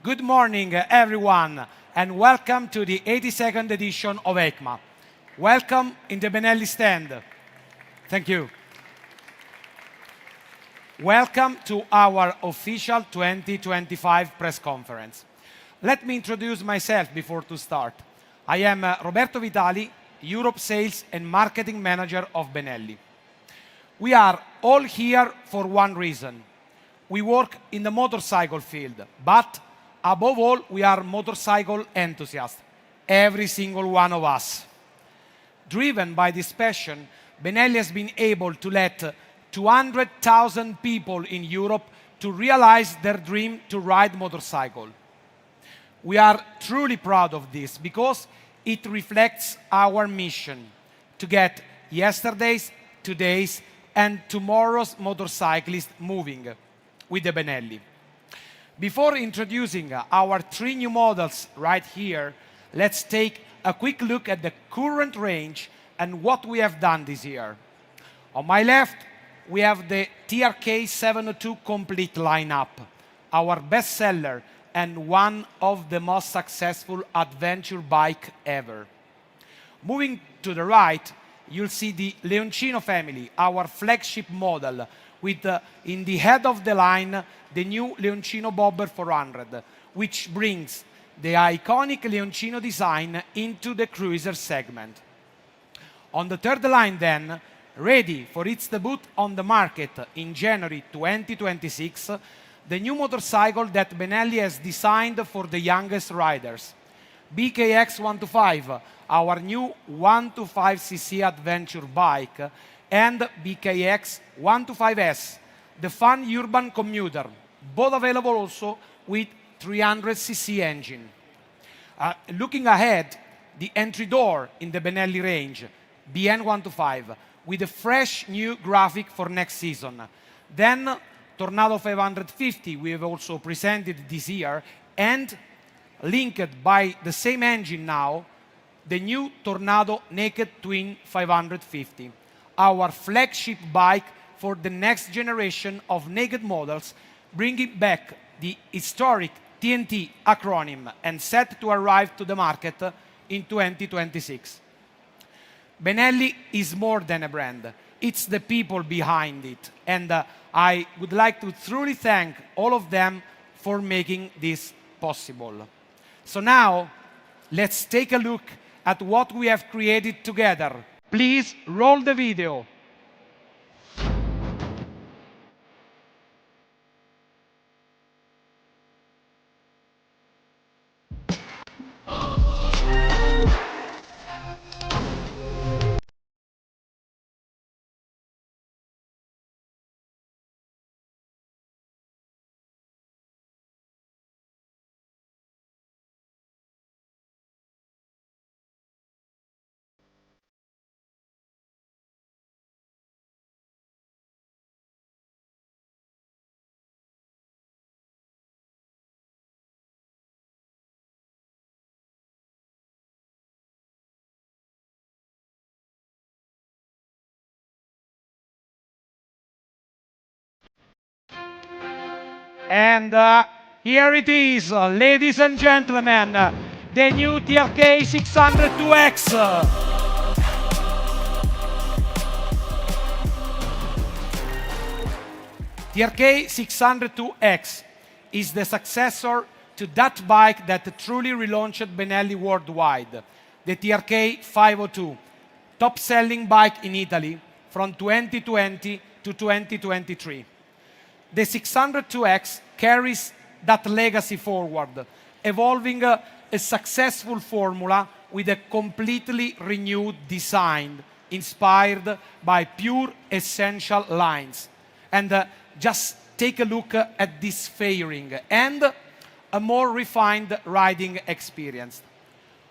Good morning, everyone, and welcome to the 82nd edition of Eicma. Welcome in the Benelli stand. Thank you. Welcome to our official 2025 press conference. Let me introduce myself before to start. I am Roberto Vitali, Europe Sales and Marketing Manager of Benelli. We are all here for one reason. We work in the motorcycle field, but above all, we are motorcycle enthusiasts, every single one of us. Driven by this passion, Benelli has been able to let 200,000 people in Europe to realize their dream to ride motorcycle. We are truly proud of this because it reflects our mission to get yesterday's, today's, and tomorrow's motorcyclists moving with the Benelli. Before introducing our three new models right here, let's take a quick look at the current range and what we have done this year. On my left, we have the TRK 702 complete lineup, our bestseller and one of the most successful adventure bike ever. Moving to the right, you'll see the Leoncino family, our flagship model, with in the head of the line the new Leoncino Bobber 400, which brings the iconic Leoncino design into the cruiser segment. On the third line then, ready for its debut on the market in January 2026, the new motorcycle that Benelli has designed for the youngest riders. BKX 125, our new 125cc adventure bike, and BKX 125S, the fun urban commuter, both available also with 300cc engine. Looking ahead, the entry door in the Benelli range, BN 125, with a fresh new graphic for next season. Then Tornado 550 we have also presented this year, and linked by the same engine now, the new Tornado Naked Twin 550, our flagship bike for the next generation of naked models, bringing back the historic TNT acronym and set to arrive to the market in 2026. Benelli is more than a brand. It's the people behind it. And I would like to truly thank all of them for making this possible. So now, let's take a look at what we have created together. Please roll the video. And here it is, ladies and gentlemen, the new TRK 602X. TRK 602X is the successor to that bike that truly relaunched Benelli worldwide, the TRK 502, top-selling bike in Italy from 2020 to 2023. The 602X carries that legacy forward, evolving a successful formula with a completely renewed design inspired by pure essential lines. And just take a look at this fairing and a more refined riding experience.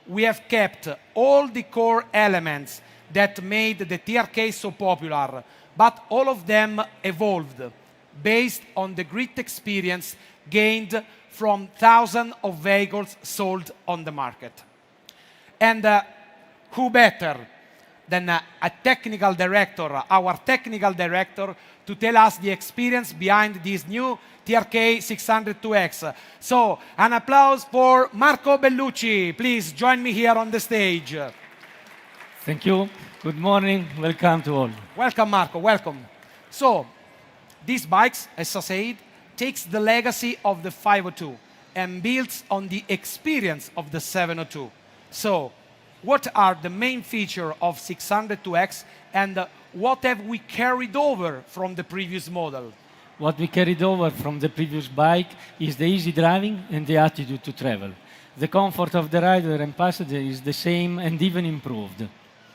We have kept all the core elements that made the TRK so popular, but all of them evolved based on the great experience gained from thousands of vehicles sold on the market. And who better than a technical director, our technical director, to tell us the experience behind this new TRK 602X. So, an applause for Marco Bellucci. Please join me here on the stage. Thank you. Good morning. Welcome to all. Welcome, Marco. Welcome. So, these bikes, as I said, takes the legacy of the 502 and builds on the experience of the 702. So, what are the main features of 602X and what have we carried over from the previous model? What we carried over from the previous bike is the easy driving and the attitude to travel. The comfort of the rider and passenger is the same and even improved.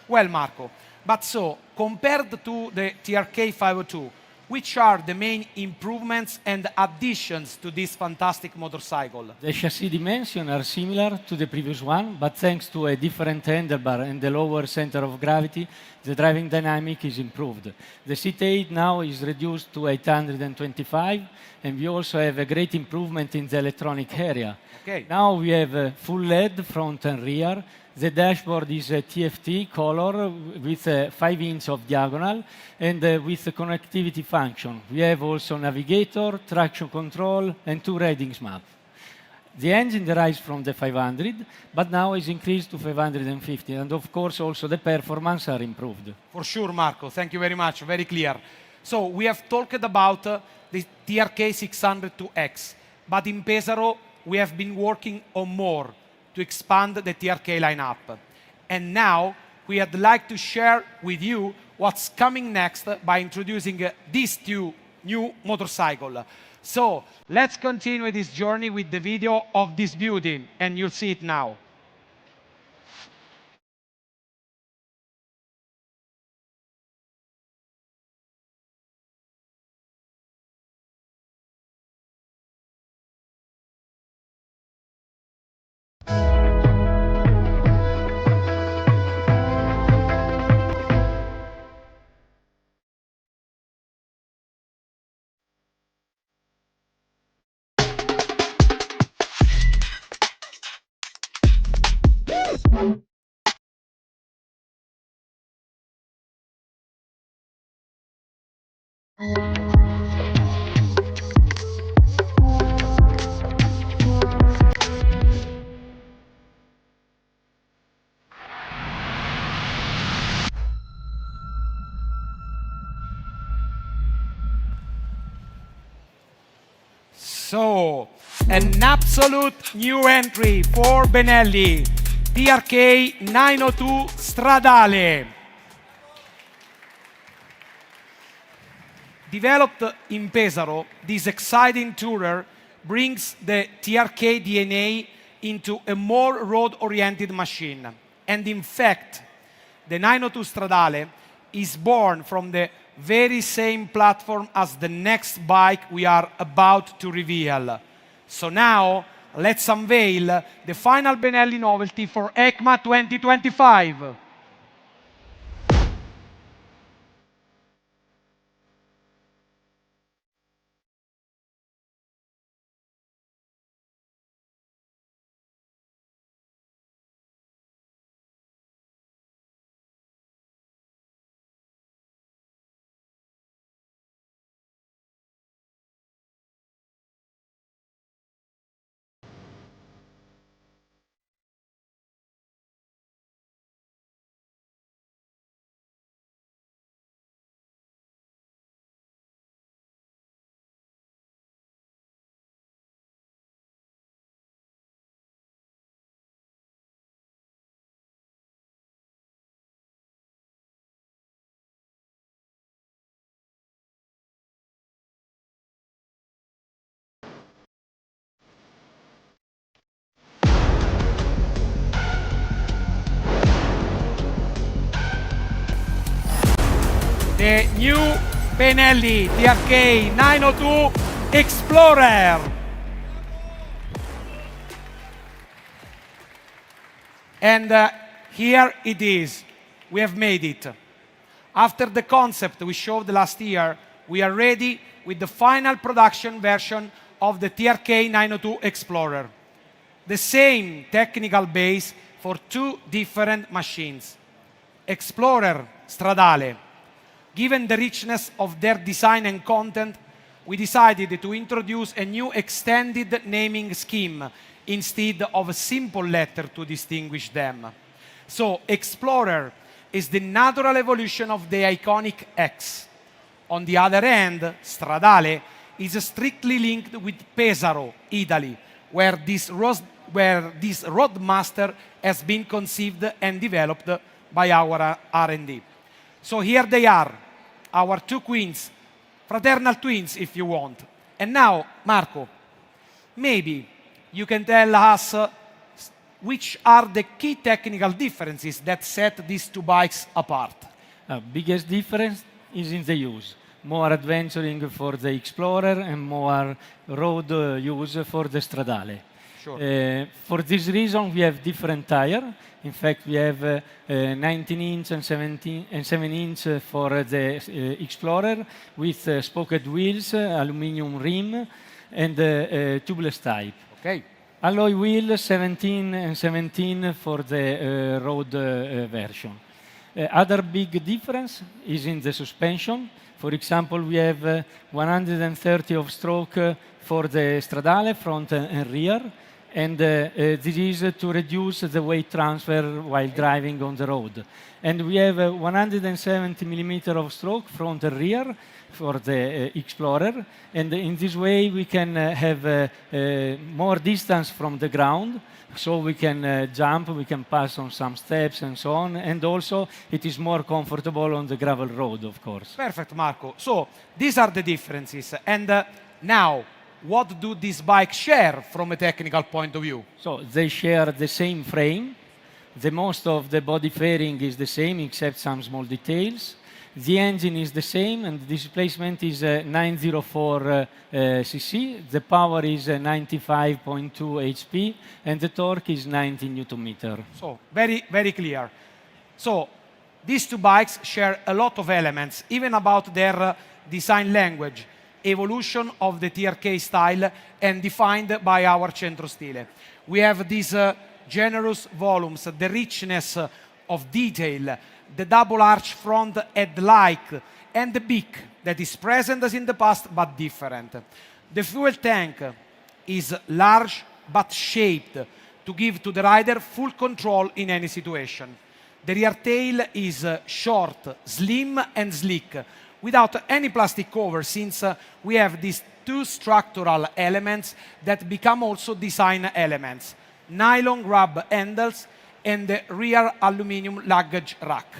Well, Marco, but so, compared to the TRK 502, which are the main improvements and additions to this fantastic motorcycle? The chassis dimensions are similar to the previous one, but thanks to a different handlebar and the lower center of gravity, the driving dynamic is improved. The seat height now is reduced to 825, and we also have a great improvement in the electronic area. Okay. Now we have a full LED front and rear. The dashboard is a TFT color with 5 inches of diagonal and with the connectivity function. We have also navigator, traction control, and 2 readings maps. The engine derives from the 500, but now is increased to 550, and of course also the performance are improved. For sure, Marco. Thank you very much. Very clear. So we have talked about the TRK 602X, but in Pesaro we have been working on more to expand the TRK lineup. And now we would like to share with you what's coming next by introducing these two new motorcycles. So let's continue this journey with the video of this beauty, and you'll see it now. So, an absolute new entry for Benelli, TRK 902 Stradale. Developed in Pesaro, this exciting tourer brings the TRK DNA into a more road-oriented machine. And in fact, the 902 Stradale is born from the very same platform as the next bike we are about to reveal. So now, let's unveil the final Benelli novelty for Eicma 2025. The new Benelli TRK 902 Explorer. And here it is. We have made it. After the concept we showed last year, we are ready with the final production version of the TRK 902 Explorer. The same technical base for two different machines. Explorer, Stradale. Given the richness of their design and content, we decided to introduce a new extended naming scheme instead of a simple letter to distinguish them. So, Explorer is the natural evolution of the iconic X. On the other hand, Stradale is strictly linked with Pesaro, Italy, where this roadmaster has been conceived and developed by our R&D. So here they are, our two queens, fraternal twins if you want. And now, Marco, maybe you can tell us which are the key technical differences that set these two bikes apart. Biggest difference is in the use. More adventuring for the Explorer and more road use for the Stradale. Sure. For this reason, we have different tire. In fact, we have 19-inch and 7-inch for the Explorer with spoked wheels, aluminum rim, and tubeless type. Okay. Alloy wheel 17 and 17 for the road version. Other big difference is in the suspension. For example, we have 130 of stroke for the Stradale, front and rear, and this is to reduce the weight transfer while driving on the road. And we have 170 millimeter of stroke, front and rear, for the Explorer, and in this way we can have more distance from the ground, so we can jump, we can pass on some steps and so on, and also it is more comfortable on the gravel road, of course. Perfect, Marco. So these are the differences. And now, what do these bikes share from a technical point of view? So they share the same frame. The most of the body fairing is the same, except some small details. The engine is the same, and the displacement is 904 cc. The power is 95.2 HP, and the torque is 90 Newton meter. So, very, very clear. So, these two bikes share a lot of elements, even about their design language, evolution of the TRK style, and defined by our centro stile. We have these generous volumes, the richness of detail, the double arch front headlight, and the beak that is present as in the past but different. The fuel tank is large but shaped to give to the rider full control in any situation. The rear tail is short, slim, and sleek, without any plastic cover, since we have these two structural elements that become also design elements: nylon grab handles and the rear aluminum luggage rack.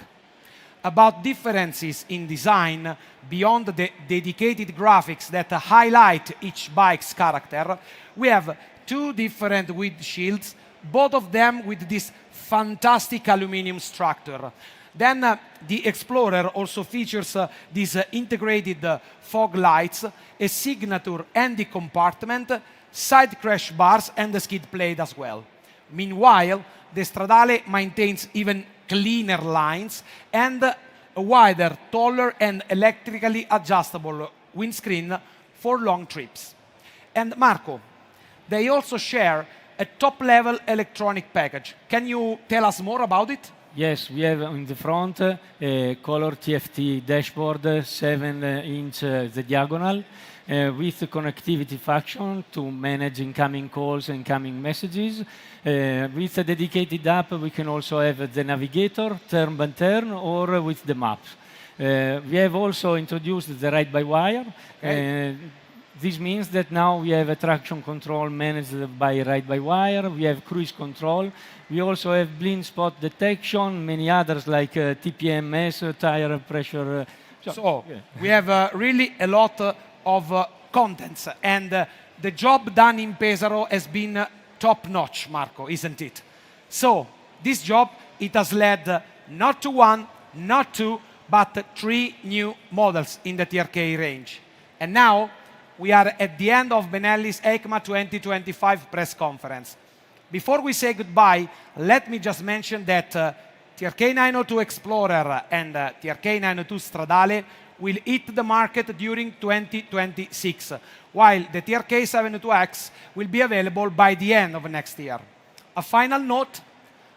About differences in design, beyond the dedicated graphics that highlight each bike's character, we have two different windshields, both of them with this fantastic aluminum structure. Then the Explorer also features these integrated fog lights, a signature handy compartment, side crash bars, and a skid plate as well. Meanwhile, the Stradale maintains even cleaner lines and a wider, taller, and electrically adjustable windscreen for long trips. And Marco, they also share a top-level electronic package. Can you tell us more about it? Yes, we have in the front a color TFT dashboard, 7-inch the diagonal, with the connectivity function to manage incoming calls and incoming messages. With a dedicated app, we can also have the navigator, turn by turn, or with the maps. We have also introduced the ride-by-wire. Okay. This means that now we have a traction control managed by ride-by-wire. We have cruise control. We also have blind spot detection, many others like TPMS, tire pressure. So we have really a lot of contents, and the job done in Pesaro has been top-notch, Marco, isn't it? So this job, it has led not to one, not two, but 3 new models in the TRK range. And now we are at the end of Benelli's Eicma 2025 press conference. Before we say goodbye, let me just mention that TRK 902 Explorer and TRK 902 Stradale will hit the market during 2026, while the TRK 702X will be available by the end of next year. A final note,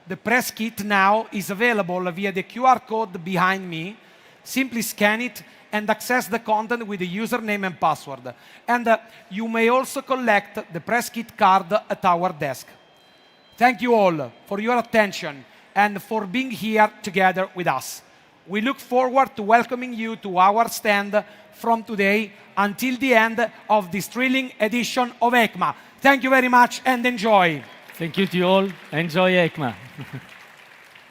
the press kit now is available via the QR code behind me. Simply scan it and access the content with the username and password. And you may also collect the press kit card at our desk. Thank you all for your attention and for being here together with us. We look forward to welcoming you to our stand from today until the end of this thrilling edition of Eicma. Thank you very much and enjoy. Thank you to you all. Enjoy Eicma.